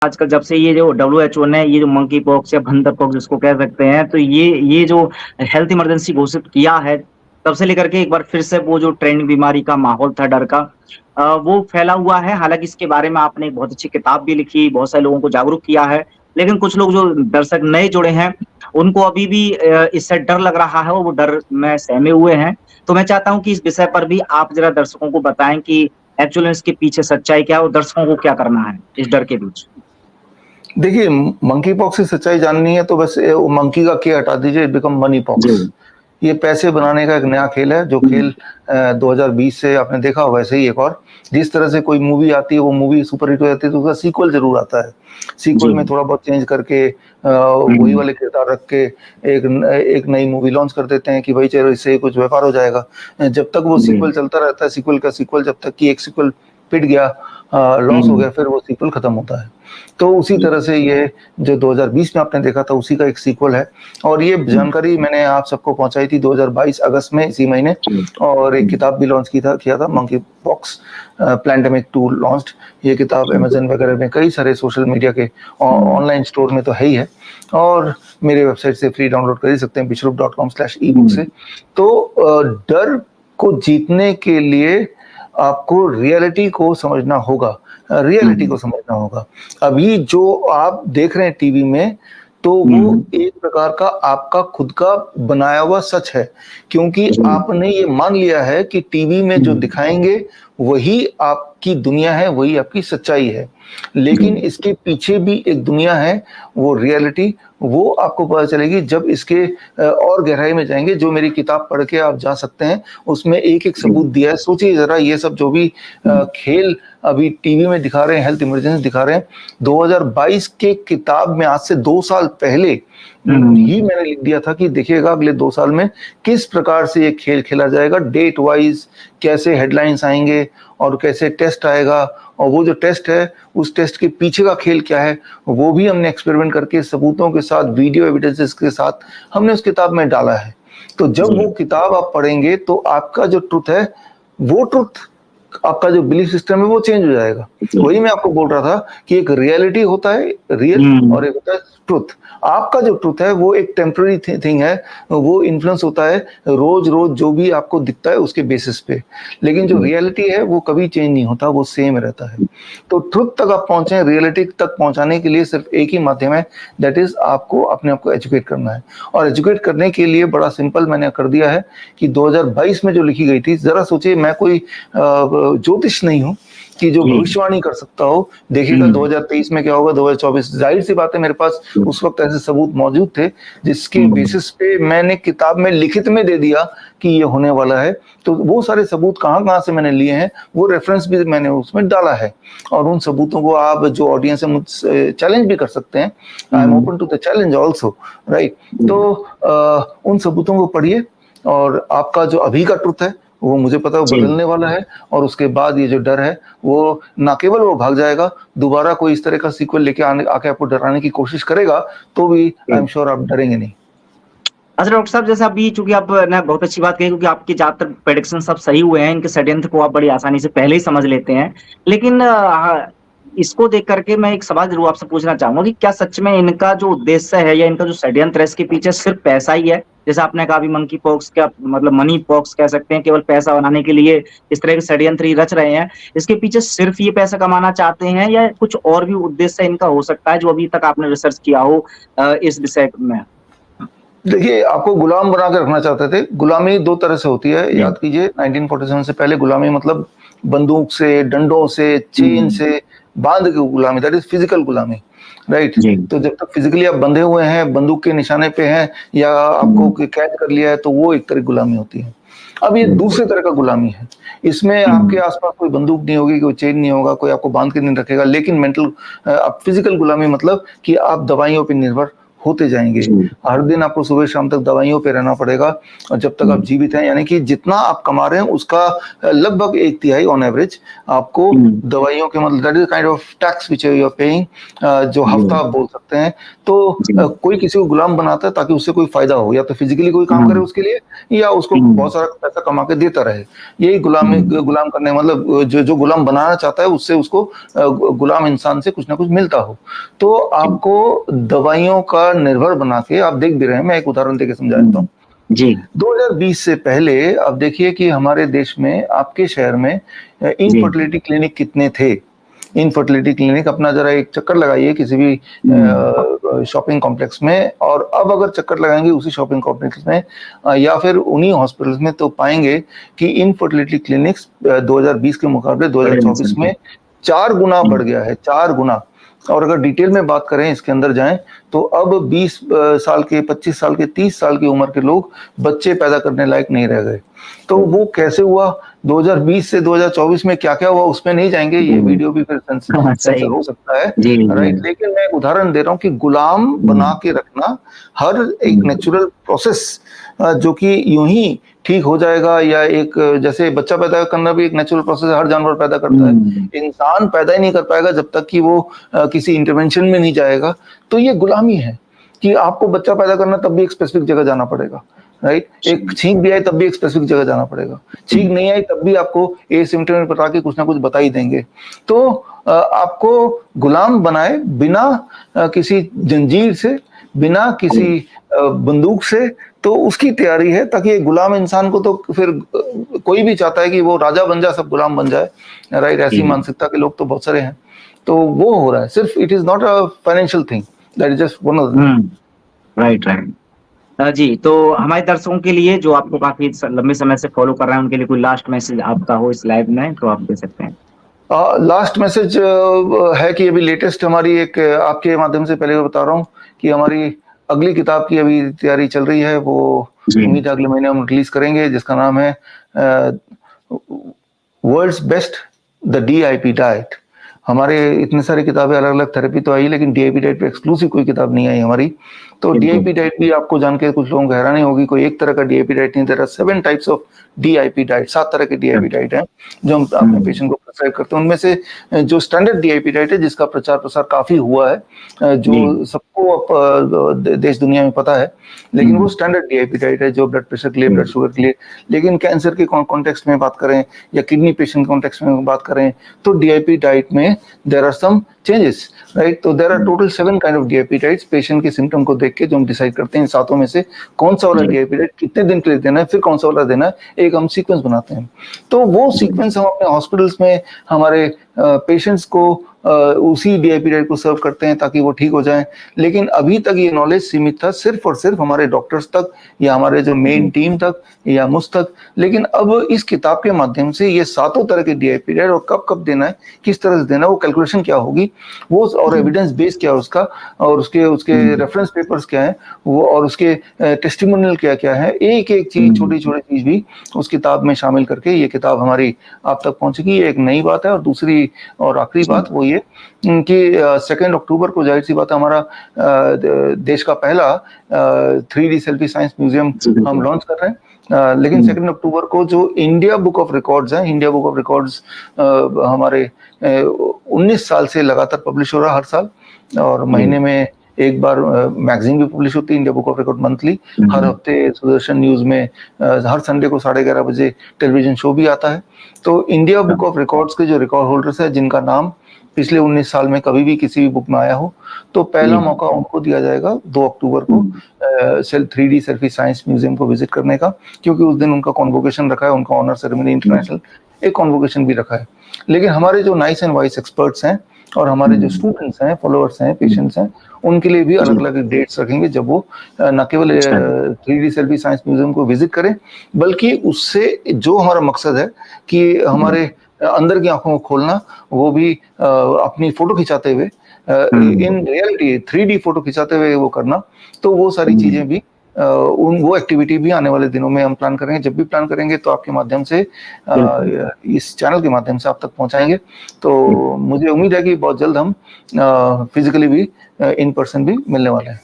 आजकल जब से ये जो डब्ल्यूएचओ ने ये जो मंकी पॉक्स या भंदर पॉक्स जिसको कह सकते हैं, तो ये जो हेल्थ इमरजेंसी घोषित किया है, तब से लेकर के एक बार फिर से वो जो ट्रेंड बीमारी का माहौल था डर का वो फैला हुआ है। हालाँकि इसके बारे में आपने एक बहुत अच्छी किताब भी लिखी, बहुत सारे लोगों को जागरूक किया है। लेकिन कुछ लोग जो दर्शक नए जुड़े हैं, उनको अभी भी इससे डर लग रहा है और वो डर में सहमे हुए हैं। तो मैं चाहता हूँ कि इस विषय पर भी आप ज़रा दर्शकों को बताएँ कि एक्चुअली इसके पीछे सच्चाई क्या है और दर्शकों को क्या करना है इस डर के बीच? देखिए, मंकी पॉक्स की सच्चाई जाननी है तो बस मंकी का के हटा दीजिए, इट बिकम मनी पॉक्स। जी। ये पैसे बनाने का एक नया खेल है, जो खेल 2020 से आपने देखा होगा। वैसे ही एक और जिस तरह से कोई मूवी आती है, वो मूवी सुपर हिट हो जाती है, तो उसका सीक्वल ज़रूर आता है। सीक्वल में जी। थोड़ा बहुत चेंज करके वही हुँ। वाले किरदार रख के एक नई मूवी लॉन्च कर देते हैं कि भाई चलो इससे कुछ व्यापार हो जाएगा। जब तक वो जी। सीक्वल चलता रहता है, सीक्वल का सीक्वल, जब तक कि एक सीक्वल पिट गया, लॉस हो हुँ। गया, फिर वो सीक्वल खत्म होता है। तो उसी जी। तरह से ये जो 2020 में आपने देखा था, उसी का एक सीक्वल है। और ये हुँ। जानकारी मैंने आप सबको पहुँचाई थी 2022 अगस्त में, इसी महीने, जी। और एक हुँ। किताब भी लॉन्च किया था, मंकी पॉक्स पैंडेमिक 2 लॉन्च्ड। ये किताब जी। अमेज़न वगैरह में, कई सारे सोशल मीडिया के हुँ। ऑनलाइन स्टोर में तो है ही है, और मेरे वेबसाइट से फ्री डाउनलोड कर ही सकते हैं, विश्वरूप.com/ebook से। हुँ। तो डर को जीतने के लिए आपको रियलिटी को समझना होगा। रियलिटी को हुँ। समझना होगा। अभी जो आप देख रहे हैं टीवी में, तो वो हुँ। एक प्रकार का आपका खुद का बनाया हुआ सच है, क्योंकि जी। आपने ये मान लिया है कि टीवी में जो हुँ। दिखाएँगे, वही आपकी दुनिया है, वही आपकी सच्चाई है। लेकिन जी। इसके पीछे भी एक दुनिया है, वो रियलिटी, वो आपको पता चलेगी जब इसके और गहराई में जाएँगे। जो मेरी किताब पढ़ के आप जा सकते हैं, उसमें एक-एक जी। सबूत दिया है। सोचिए ज़रा, ये सब जो भी हुँ। खेल अभी टीवी में दिखा रहे हैं, हेल्थ इमरजेंसी दिखा रहे हैं, 2022 के किताब में आज से 2 साल पहले हुँ। ही मैंने लिख दिया था कि देखिएगा अगले 2 साल में किस प्रकार से ये खेल खेला जाएगा, डेट वाइज़ कैसे हेडलाइन्स आएँगे और कैसे टेस्ट आएगा, और वो जो टेस्ट है, उस टेस्ट के पीछे का खेल क्या है, वो भी हमने एक्सपेरिमेंट करके सबूतों के साथ, वीडियो एविडेंसेस के साथ हमने उस किताब में डाला है। तो जब जी। वो किताब आप पढ़ेंगे, तो आपका जो ट्रुथ है, वो ट्रुथ, आपका जो बिलीफ सिस्टम है, वो चेंज हो जाएगा। जी। वही मैं आपको बोल रहा था कि एक रियलिटी होता है, रियल, और हुँ। एक होता है ट्रुथ। आपका जो ट्रुथ है, वो एक टेम्परेरी थिंग है, वो इन्फ्लुएंस होता है रोज़-रोज़ जो भी आपको दिखता है उसके बेसिस पे। लेकिन जो जी। रियलिटी है, वो कभी चेंज नहीं होता, वो सेम रहता है। तो ट्रुथ तक आप पहुँचे, रियलिटी तक पहुँचाने के लिए सिर्फ़ एक ही माध्यम है, दैट इज़ आपको अपने आप को एजुकेट करना है। और एजुकेट करने के लिए बड़ा सिंपल मैंने कर दिया है कि 2022 में जो लिखी गई थी, ज़रा सोचिए, मैं कोई ज्योतिष नहीं हूँ कि जो जी। भविष्यवाणी कर सकता हो, देखिएगा हुँ। 2023 में क्या होगा, 2024। ज़ाहिर-सी बात है, मेरे पास जी। उस वक़्त ऐसे सबूत मौजूद थे, जिसके हुँ। बेसिस पे मैंने किताब में लिखित में दे दिया कि ये होने वाला है। तो वो सारे सबूत कहाँ-कहाँ से मैंने लिए हैं, वो रेफ़रेंस भी मैंने उसमें डाला है। और उन सबूतों को आप, जो ऑडियंस है, मुझसे चैलेंज भी कर सकते हैं। आई एम हुँ। Open to the challenge also, right? जी। तो उन सबूतों को पढ़िए, और आपका जो अभी का ट्रुथ है, वो मुझे पता है वो जी। बदलने वाला है, और उसके बाद ये जो डर है, वो ना केवल वो भाग जाएगा, दोबारा कोई इस तरह का सीक्वल लेके आके आपको डराने की कोशिश करेगा, तो भी आई एम जी। श्योर आप डरेंगे नहीं। अच्छा डॉक्टर साहब, जैसे अभी चूँकि आपने बहुत अच्छी बात कही, क्योंकि आपके ज़्यादातर प्रेडिक्शन सब सही हुए हैं, इनके षड्यंत्र को आप बड़ी आसानी से पहले ही समझ लेते हैं। लेकिन इसको देख कर के मैं एक सवाल ज़रूर आपसे पूछना चाहूँगा कि क्या सच में इनका जो उद्देश्य है या इनका जो षड्यंत्र है, इसके पीछे सिर्फ़ पैसा ही है? जैसे आपने कहा अभी मंकी पॉक्स का मतलब मनी पॉक्स कह सकते हैं, केवल पैसा बनाने के लिए इस तरह के षड्यंत्र ही रच रहे हैं। इसके पीछे सिर्फ़ ये पैसा कमाना चाहते हैं या कुछ और भी उद्देश्य इनका हो सकता है, जो अभी तक आपने रिसर्च किया हो इस विषय में? देखिए, आपको गुलाम बना के रखना चाहते थे। गुलामी 2 तरह से होती है, जी। याद कीजिए, 1947 से पहले गुलामी मतलब बंदूक से, डंडों से, चेन हुँ। से बाँध के गुलामी, दैट इज़ फिज़िकल गुलामी, राइट? जी। तो जब तक फिज़िकली आप बंधे हुए हैं, बंदूक के निशाने पे हैं, या आपको हुँ। कैद कर लिया है, तो वो एक तरह की गुलामी होती है। अब ये बिल्कुल। दूसरे तरह का गुलामी है। इसमें आपके हुँ। आस-पास कोई बंदूक नहीं होगी, कोई चेन नहीं होगा, कोई आपको बाँध के नहीं रखेगा, लेकिन अब फिज़िकल गुलामी मतलब कि आप दवाइयों पे निर्भर होते जाएंगे। हर दिन आपको सुबह शाम तक दवाइयों पे रहना पड़ेगा और जब तक आप जीवित हैं, यानी कि जितना आप कमा रहे हैं उसका लगभग 1/3 ऑन एवरेज आपको दवाइयों के, मतलब that is kind of tax which you are paying, जो हफ्ता आप बोल सकते हैं। तो कोई किसी को गुलाम बनाता है ताकि उससे कोई फायदा हो, या तो फिजिकली कोई काम करे उसके लिए, या उसको बहुत सारा पैसा कमा के देता रहे। यही गुलाम करने, मतलब जो गुलाम बनाना चाहता है उससे उसको गुलाम इंसान से कुछ ना कुछ मिलता हो। तो आपको दवाइयों का निर्भर बना के, आप देख भी रहे हैं, मैं एक उदाहरण देके समझा देता हूँ जी। 2020 से पहले अब देखिए कि हमारे देश में, आपके शहर में इनफर्टिलिटी क्लिनिक कितने थे। इनफर्टिलिटी क्लिनिक, अपना जरा एक चक्कर लगाइए किसी भी शॉपिंग कॉम्प्लेक्स में, और अब अगर चक्कर लगाएंगे उसी शॉपिंग कॉम्प्लेक्स में या फिर उन्हीं हॉस्पिटल्स में, तो पाएंगे कि इनफर्टिलिटी क्लिनिक्स 2020 के मुकाबले 2024 में 4 गुना बढ़ गया है, 4 गुना। और अगर डिटेल में बात करें, इसके अंदर जाएं, तो अब 20 साल के, 25 साल के, 30 साल की उम्र के लोग बच्चे पैदा करने लायक नहीं रह गए। तो वो कैसे हुआ, 2020 से 2024 में क्या क्या हुआ उसमें नहीं जाएंगे, ये वीडियो भी फिर सेंसर हो सकता है, राइट। लेकिन मैं एक उदाहरण दे रहा हूँ कि गुलाम बना के रखना हर एक नेचुरल प्रोसेस जो कि यूं ही ठीक हो जाएगा, या एक जैसे बच्चा पैदा करना भी एक नेचुरल प्रोसेस है, हर जानवर पैदा करता है, इंसान पैदा ही नहीं कर पाएगा जब तक कि वो किसी इंटरवेंशन में नहीं जाएगा। तो ये गुलामी है कि आपको बच्चा पैदा करना तब भी एक स्पेसिफिक जगह जाना पड़ेगा, राइट। एक छींक भी आई तब भी एक स्पेसिफिक जगह जाना पड़ेगा, छींक नहीं आई तब भी आपको एसिम्प्टोमेटिक बता के कुछ ना कुछ बता ही देंगे। तो आपको गुलाम बनाए बिना किसी जंजीर से, बिना किसी बंदूक से, तो उसकी तैयारी है, ताकि गुलाम इंसान को तो फिर कोई भी चाहता है कि वो राजा बन जाए, सब गुलाम बन जाए, राइट। ऐसी मानसिकता के लोग तो बहुत सारे हैं। तो वो हो रहा है, सिर्फ it is not a financial thing, that is just one of right. जी, तो हमारे दर्शकों के लिए जो आपको काफी लंबे समय से फॉलो कर रहे हैं, उनके लिए कोई लास्ट मैसेज आपका हो इस लाइव में, तो आप दे सकते हैं। लास्ट मैसेज है कि अभी लेटेस्ट हमारी एक, आपके माध्यम से पहले बता रहा हूँ कि हमारी अगली किताब की अभी तैयारी चल रही है, वो उम्मीद है अगले महीने हम रिलीज करेंगे, जिसका नाम है world's best the DIP diet. हमारे इतने सारी किताबें, अलग अलग थेरेपी तो आई, लेकिन DIP डाइट पे एक्सक्लूसिव कोई किताब नहीं आई हमारी। तो DIP डाइट भी आपको जान के कुछ लोगों को हैरानी होगी, कोई एक तरह का DIP डाइट नहीं, there are 7 types of DIP diet, 7 तरह के DIP डाइट है जो हम अपने पेशेंट को प्रिस्क्राइब करते हैं। उनमें से जो स्टैंडर्ड DIP डाइट है, जिसका प्रचार प्रसार काफी हुआ है, जो सबको देश दुनिया में पता है, लेकिन वो स्टैंडर्ड DIP डाइट है जो ब्लड प्रेशर के लिए, ब्लड शुगर के लिए। लेकिन कैंसर के कॉन्टेक्स्ट में बात करें या किडनी पेशेंट कॉन्टेक्स्ट में बात करें, तो DIP डाइट में there are some changes, right. तो there are total 7 kind of DIP diets, patient के सिम्टम को देख के जो हम डिसाइड करते हैं इन 7 में से कौन सा वाला DIP डाइट कितने दिन के लिए देना है, फिर कौन सा वाला देना है, एक हम सीक्वेंस बनाते हैं। तो वो सीक्वेंस हम अपने हॉस्पिटल्स में हमारे पेशेंट्स को उसी DIP डाइट को सर्व करते हैं ताकि वो ठीक हो जाएं। लेकिन अभी तक ये नॉलेज सीमित था सिर्फ और सिर्फ हमारे डॉक्टर्स तक, या हमारे जो मेन टीम तक, या मुझ तक। लेकिन अब इस किताब के माध्यम से ये 7 तरह के DIP डाइट, और कब कब देना है, किस तरह से देना है, वो कैलकुलेशन क्या होगी, वो और एविडेंस बेस क्या है उसका, और उसके रेफरेंस पेपर्स क्या है वो, और उसके टेस्टिमोनियल क्या क्या है, एक एक चीज, छोटी छोटी चीज भी उस किताब में शामिल करके ये किताब हमारी आप तक पहुंचेगी। ये एक नई बात है। और दूसरी और आखिरी बात वो ये कि 2 अक्टूबर को, जाहिर सी बात है, हमारा देश का पहला 3D सेल्फी साइंस म्यूजियम हम लॉन्च कर रहे हैं। लेकिन 2 अक्टूबर को जो इंडिया बुक ऑफ रिकॉर्ड्स है, इंडिया बुक ऑफ रिकॉर्ड्स हमारे 19 साल से लगातार पब्लिश हो रहा है हर साल, और महीने में एक बार मैगजीन भी पब्लिश होती है, India book of record monthly. हर हफ्ते सुदर्शन न्यूज में हर संडे को 11:30 बजे टेलीविजन शो भी आता है। तो इंडिया बुक ऑफ रिकॉर्ड्स के जो रिकॉर्ड होल्डर्स है, जिनका नाम पिछले 19 साल में कभी भी किसी भी बुक में आया हो, तो पहला मौका उनको दिया जाएगा 2 अक्टूबर को 3D सेल्फी साइंस म्यूजियम को विजिट करने का, क्योंकि उस दिन उनका कॉन्वोकेशन रखा है, उनका ऑनर सेरेमनी इंटरनेशनल एक कॉन्वोकेशन भी रखा है। लेकिन हमारे जो नाइस एंड वाइस एक्सपर्ट्स हैं, और हमारे जो स्टूडेंट्स हैं, फॉलोअर्स हैं, पेशेंट्स हैं, उनके लिए भी अलग अलग डेट्स रखेंगे, जब वो न केवल 3D सेल्फी साइंस म्यूजियम को विजिट करें, बल्कि उससे जो हमारा मकसद है कि हमारे अंदर की आंखों को खोलना, वो भी अपनी फोटो खिंचाते हुए, इन रियलिटी 3D फोटो खिंचाते हुए वो करना। तो वो सारी चीजें भी, वो एक्टिविटी भी आने वाले दिनों में हम प्लान करेंगे। जब भी प्लान करेंगे तो आपके माध्यम से, इस चैनल के माध्यम से आप तक पहुंचाएंगे। तो मुझे उम्मीद है कि बहुत जल्द हम फिजिकली भी, इन पर्सन भी मिलने वाले हैं।